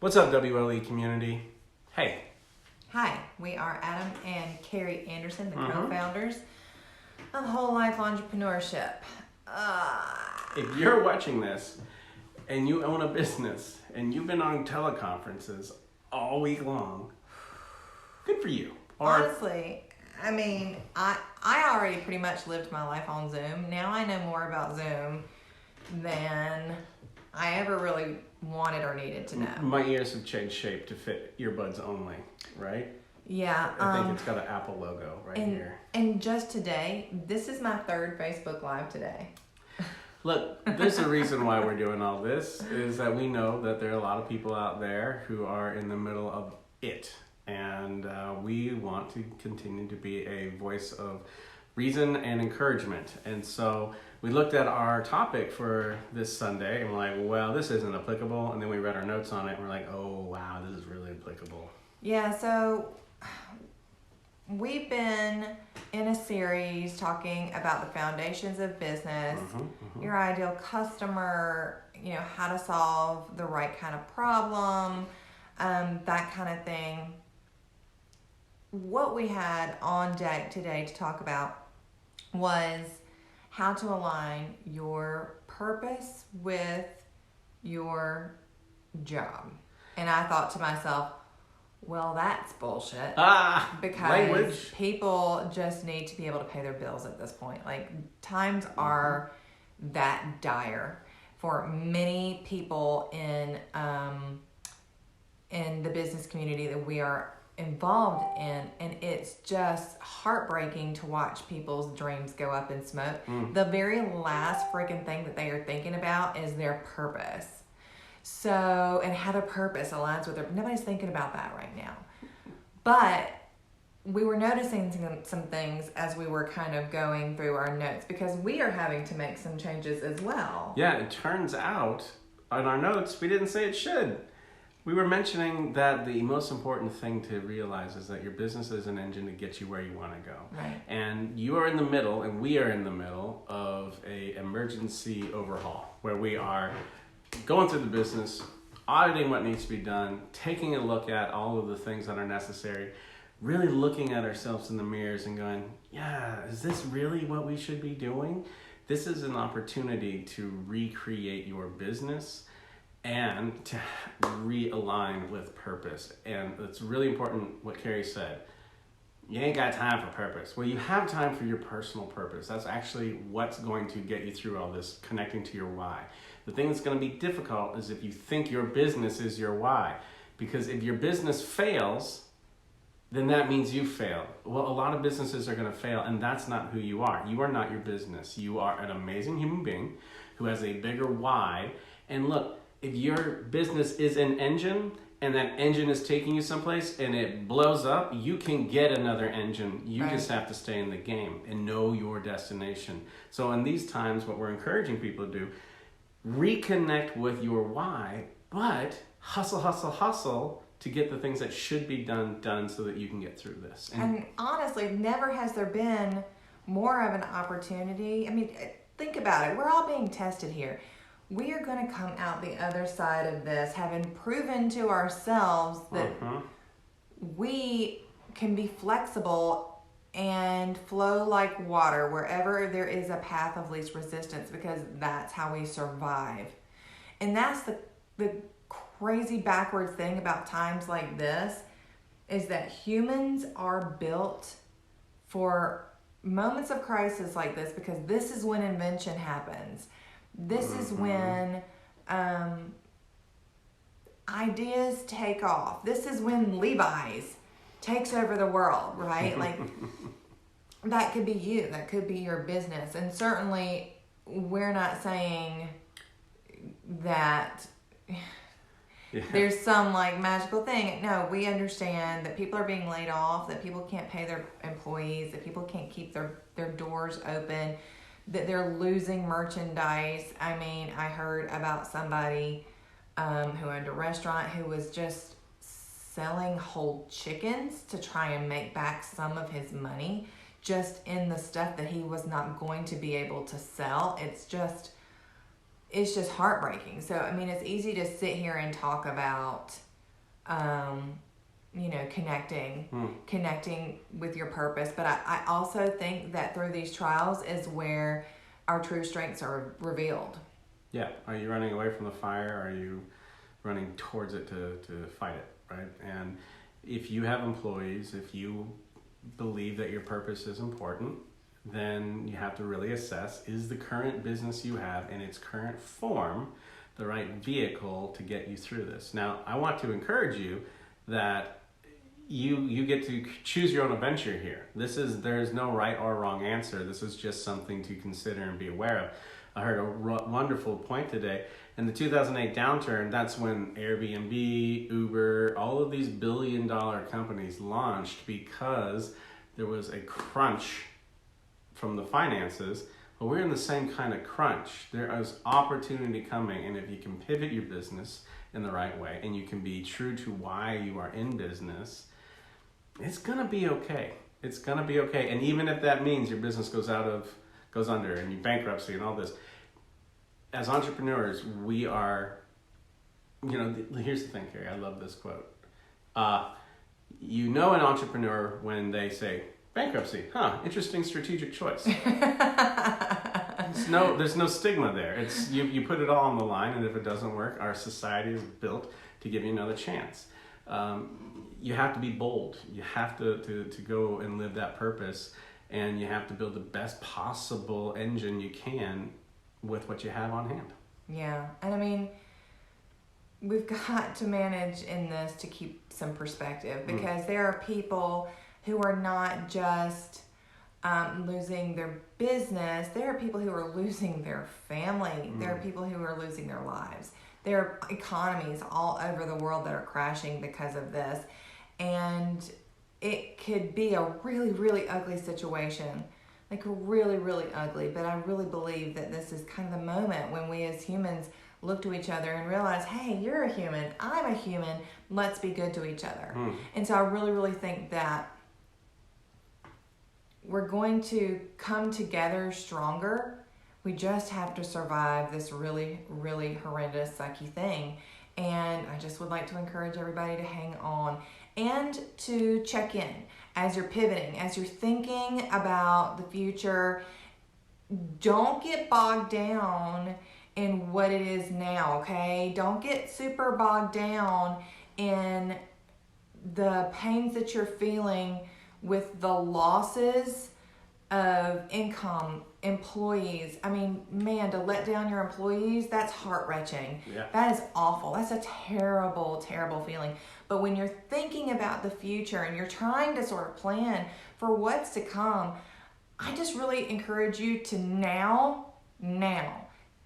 What's up, WLE community? Hey. Hi, we are Adam and Carrie Anderson, the Mm-hmm. co-founders of Whole Life Entrepreneurship. If you're watching this and you own a business and you've been on teleconferences all week long, good for you. Honestly, I mean, I already pretty much lived my life on Zoom. Now I know more about Zoom than I ever really wanted or needed to know. My ears have changed shape to fit earbuds only, right? Yeah. I think it's got an Apple logo right here. And just today, this is my third Facebook Live today. Look, there's a reason why we're doing all this, is that we know that there are a lot of people out there who are in the middle of it. And we want to continue to be a voice of reason and encouragement. And so we looked at our topic for this Sunday and we're like, well, this isn't applicable. And then we read our notes on it and we're like, oh, wow, this is really applicable. Yeah, so we've been in a series talking about the foundations of business, your ideal customer, how to solve the right kind of problem, that kind of thing. What we had on deck today to talk about was how to align your purpose with your job. And I thought to myself, well, that's bullshit. Because language. People just need to be able to pay their bills at this point. Like, times are that dire for many people in the business community that we are involved in, and it's just heartbreaking to watch people's dreams go up in smoke. The very last freaking thing that they are thinking about is their purpose. So, and how their purpose aligns with their, nobody's thinking about that right now. But we were noticing some things as we were kind of going through our notes, because we are having to make some changes as well. Yeah, it turns out on our notes, we didn't say it should. We were mentioning that the most important thing to realize is that your business is an engine to get you where you want to go. Right. And you are in the middle, and we are in the middle of a emergency overhaul where we are going through the business, auditing what needs to be done, taking a look at all of the things that are necessary, really looking at ourselves in the mirrors and going, yeah, is this really what we should be doing? This is an opportunity to recreate your business and to realign with purpose. And it's really important what Carrie said. You ain't got time for purpose. Well, you have time for your personal purpose. That's actually what's going to get you through all this, connecting to your why. The thing that's going to be difficult is if you think your business is your why. Because if your business fails, then that means you failed. Well, a lot of businesses are going to fail, and that's not who you are. You are not your business. You are an amazing human being who has a bigger why. And look, if your business is an engine and that engine is taking you someplace and it blows up, you can get another engine. You Right. just have to stay in the game and know your destination. So in these times, what we're encouraging people to do, reconnect with your why, but hustle to get the things that should be done so that you can get through this. And honestly, never has there been more of an opportunity. I mean, think about it. We're all being tested here. We are going to come out the other side of this having proven to ourselves that we can be flexible and flow like water wherever there is a path of least resistance, because that's how we survive. And that's the crazy backwards thing about times like this, is that humans are built for moments of crisis like this, because this is when invention happens. This is when ideas take off. This is when Levi's takes over the world, right? Like, that could be you. That could be your business. And certainly, we're not saying that there's some like magical thing. No, we understand that people are being laid off, that people can't pay their employees, that people can't keep their doors open, that they're losing merchandise. I mean, I heard about somebody who owned a restaurant who was just selling whole chickens to try and make back some of his money just in the stuff that he was not going to be able to sell. It's just heartbreaking. So, I mean, it's easy to sit here and talk about connecting with your purpose. But I also think that through these trials is where our true strengths are revealed. Yeah. Are you running away from the fire? Are you running towards it to fight it, right? And if you have employees, if you believe that your purpose is important, then you have to really assess, is the current business you have in its current form the right vehicle to get you through this? Now, I want to encourage you that you get to choose your own adventure here. There's no right or wrong answer. This is just something to consider and be aware of. I heard a wonderful point today. In the 2008 downturn, that's when Airbnb, Uber, all of these billion-dollar companies launched because there was a crunch from the finances. Well, we're in the same kind of crunch. There is opportunity coming, and if you can pivot your business in the right way and you can be true to why you are in business, it's gonna be okay. It's gonna be okay. And even if that means your business goes under and you bankruptcy and all this, as entrepreneurs, we are, here's the thing, Carrie, I love this quote. An entrepreneur when they say, bankruptcy, interesting strategic choice. There's no stigma there. It's you put it all on the line, and if it doesn't work, our society is built to give you another chance. You have to be bold. You have to go and live that purpose, and you have to build the best possible engine you can with what you have on hand. Yeah, and we've got to manage in this to keep some perspective, because there are people who are not just losing their business. There are people who are losing their family. There are people who are losing their lives. There are economies all over the world that are crashing because of this. And it could be a really, really ugly situation. Like really, really ugly. But I really believe that this is kind of the moment when we as humans look to each other and realize, hey, you're a human, I'm a human, let's be good to each other. And so I really, really think that we're going to come together stronger. We just have to survive this really, really horrendous, sucky thing. And I just would like to encourage everybody to hang on and to check in as you're pivoting, as you're thinking about the future. Don't get bogged down in what it is now, okay? Don't get super bogged down in the pains that you're feeling with the losses of income, employees. To let down your employees, that's heart-wrenching. Yeah. That is awful. That's a terrible, terrible feeling. But when you're thinking about the future and you're trying to sort of plan for what's to come, I just really encourage you to now,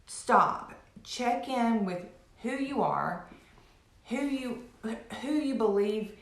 stop, check in with who you are, who you believe,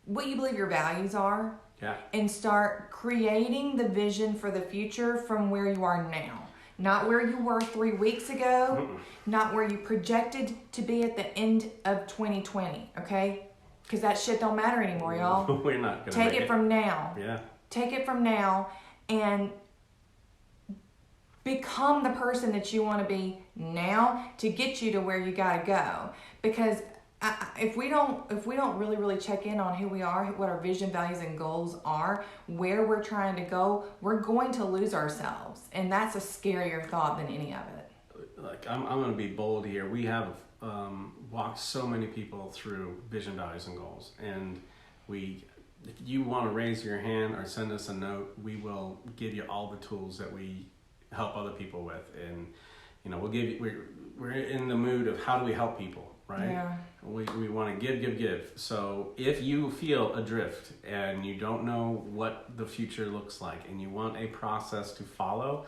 what you believe your values are. Yeah. And start creating the vision for the future from where you are now. Not where you were 3 weeks ago, not where you projected to be at the end of 2020, okay? Because that shit don't matter anymore, y'all. We're not gonna take it from now. Yeah. Take it from now and become the person that you want to be now to get you to where you got to go. Because if we don't really, really check in on who we are, what our vision, values, and goals are, where we're trying to go, we're going to lose ourselves. And that's a scarier thought than any of it. Like, I'm going to be bold here. We have walked so many people through vision, values, and goals. And if you want to raise your hand or send us a note, we will give you all the tools that we help other people with. And, we'll give you, we're in the mood of how do we help people, right? Yeah. We want to give. So if you feel adrift and you don't know what the future looks like and you want a process to follow,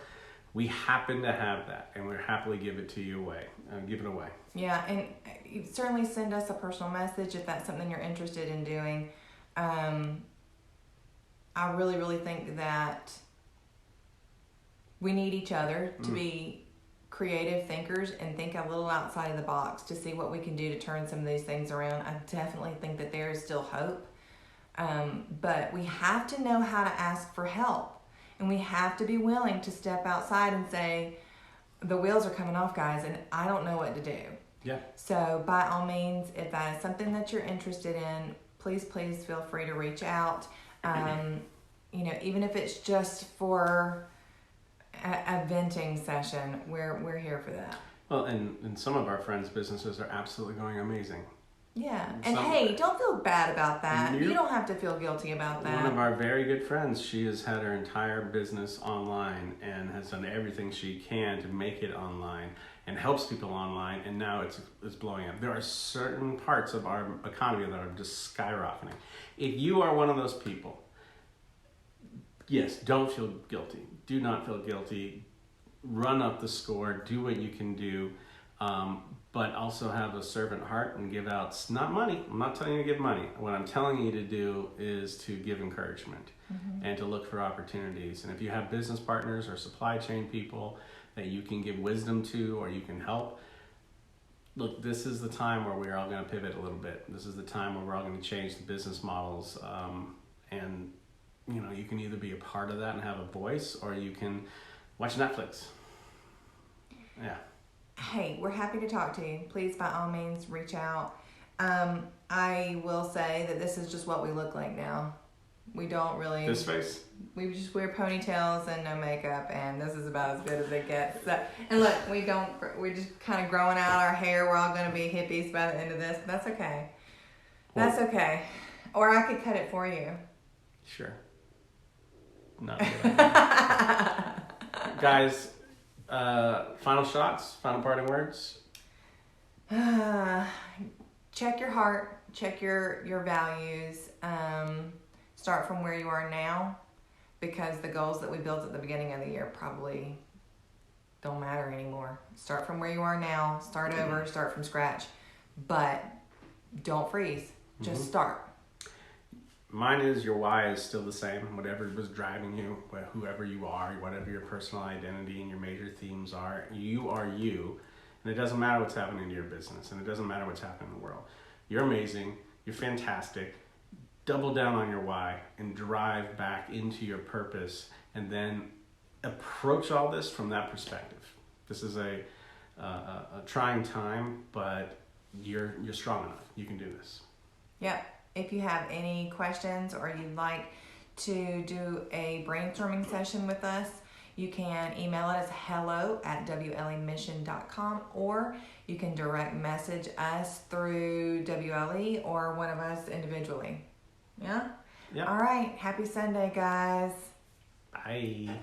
we happen to have that, and we'll happily give it away. Yeah, and you certainly send us a personal message if that's something you're interested in doing. I really, really think that we need each other to be creative thinkers and think a little outside of the box to see what we can do to turn some of these things around. I definitely think that there is still hope. But we have to know how to ask for help. And we have to be willing to step outside and say, the wheels are coming off, guys, and I don't know what to do. Yeah. So by all means, if that is something that you're interested in, please feel free to reach out. Even if it's just for a venting session, we're here for that. Well, and some of our friends' businesses are absolutely going amazing. Yeah, and hey, don't feel bad about that. Nope. You don't have to feel guilty about that. One of our very good friends, she has had her entire business online and has done everything she can to make it online and helps people online, and now it's blowing up. There are certain parts of our economy that are just skyrocketing. If you are one of those people, yes, don't feel guilty. Do not feel guilty. Run up the score. Do what you can do. But also have a servant heart and give out, not money. I'm not telling you to give money. What I'm telling you to do is to give encouragement and to look for opportunities. And if you have business partners or supply chain people that you can give wisdom to or you can help, look, this is the time where we're all going to pivot a little bit. This is the time where we're all going to change the business models. And, you can either be a part of that and have a voice, or you can watch Netflix. Yeah. Hey, we're happy to talk to you. Please, by all means, reach out. I will say that this is just what we look like now. We don't really... This face? We just wear ponytails and no makeup, and this is about as good as it gets. So, and look, we're just kind of growing out our hair. We're all going to be hippies by the end of this, but that's okay. That's okay. Or I could cut it for you. Sure. Not good. Guys, final shots, final parting words. Check your heart, check your values. Start from where you are now, because the goals that we built at the beginning of the year probably don't matter anymore. Start from where you are now, start over, start from scratch, but don't freeze. Just start. Mine is, your why is still the same. Whatever was driving you, whoever you are, whatever your personal identity and your major themes are, you are you. And it doesn't matter what's happening to your business, and it doesn't matter what's happening in the world. You're amazing. You're fantastic. Double down on your why and drive back into your purpose, and then approach all this from that perspective. This is a trying time, but you're strong enough. You can do this. Yep. If you have any questions or you'd like to do a brainstorming session with us, you can email us hello@wlemission.com, or you can direct message us through WLE or one of us individually. Yeah? Yeah. All right. Happy Sunday, guys. Bye.